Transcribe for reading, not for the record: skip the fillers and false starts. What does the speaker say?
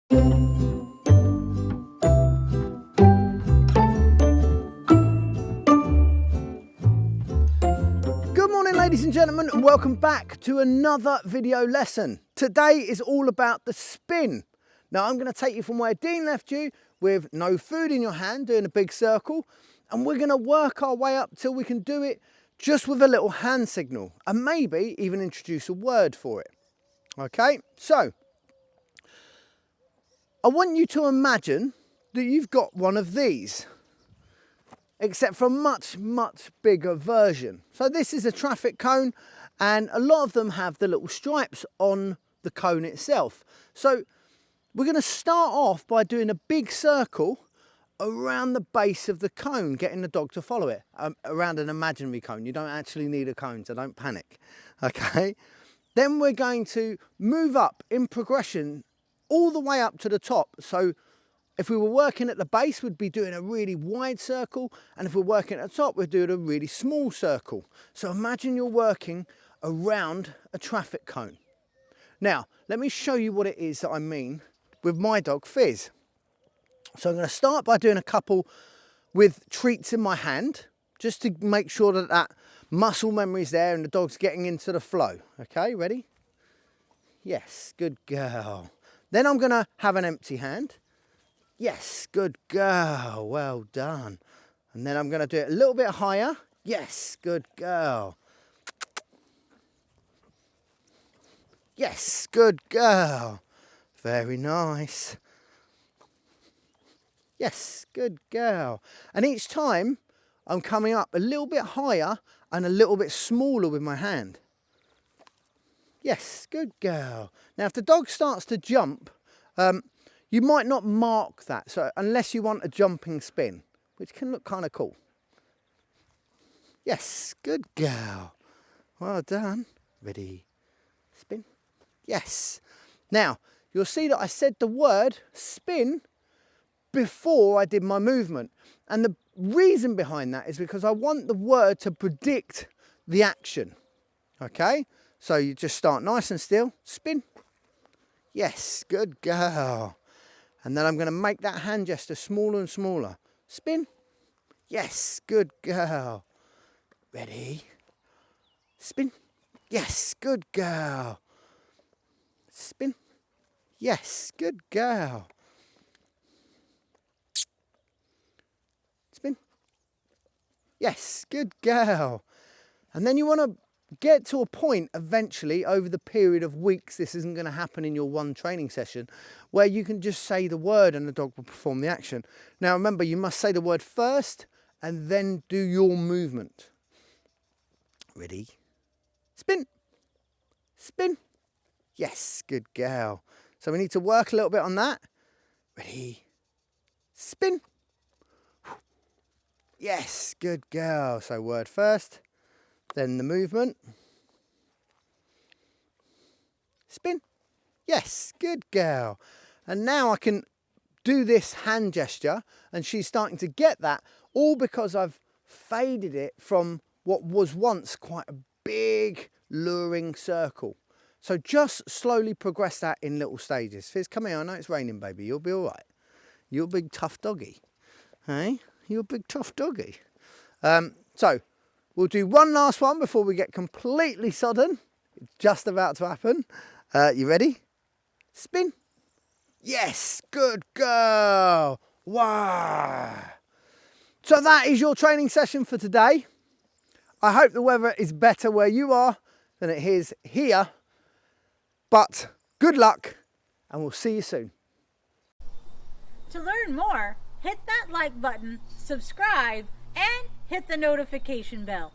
Good morning, ladies and gentlemen, and welcome back to another video lesson. Today is all about the spin. Now I'm going to take you from where Dean left you with no food in your hand, doing a big circle, and we're going to work our way up till we can do it just with a little hand signal, and maybe even introduce a word for it. Okay, so I want you to imagine that you've got one of these, except for a much bigger version. So this is a traffic cone, and a lot of them have the little stripes on the cone itself. So we're going to start off by doing a big circle around the base of the cone, getting the dog to follow it, around an imaginary cone. You don't actually need a cone, so don't panic. Okay, then we're going to move up in progression all the way up to the top. So if we were working at the base, we'd be doing a really wide circle, and if we're working at the top, we're doing a really small circle. So imagine you're working around a traffic cone. Now, let me show you what it is that I mean with my dog Fizz. So I'm going to start by doing a couple with treats in my hand, just to make sure that that muscle memory is there and the dog's getting into the flow. Okay, ready? Yes, good girl. Then I'm going to have an empty hand. Yes, good girl, well done. And then I'm going to do it a little bit higher. Yes, good girl. Yes, good girl. Very nice. Yes, good girl. And each time I'm coming up a little bit higher and a little bit smaller with my hand. Yes, good girl. Now if the dog starts to jump, you might not mark that, so unless you want a jumping spin, which can look kind of cool. Yes, good girl. Well done. Ready, spin. Yes. Now, you'll see that I said the word spin before I did my movement. And the reason behind that is because I want the word to predict the action. Okay? So you just start nice and still. Spin. Yes, good girl. And then I'm going to make that hand gesture smaller and smaller. Spin. Yes, good girl. Ready? Spin. Yes, good girl. Spin. Yes, good girl. Spin. Yes, good girl. And then you want to get to a point eventually over the period of weeks, this isn't going to happen in your one training session, where you can just say the word and the dog will perform the action. Now remember, you must say the word first and then do your movement. Ready? Spin. Spin. Yes, good girl. So we need to work a little bit on that. Ready? Spin. Yes, good girl. So word first, then the movement. Spin. Yes, good girl. And now I can do this hand gesture, and she's starting to get that, all because I've faded it from what was once quite a big luring circle. So just slowly progress that in little stages. Fizz, come here, I know it's raining, baby. You'll be all right. You're a big tough doggy. Hey, you're a big tough doggy. So we'll do one last one before we get completely sodden. It's just about to happen. You ready? Spin. Yes, good girl. Wow. So that is your training session for today. I hope the weather is better where you are than it is here. But good luck, and we'll see you soon. To learn more, hit that like button, subscribe, and hit the notification bell.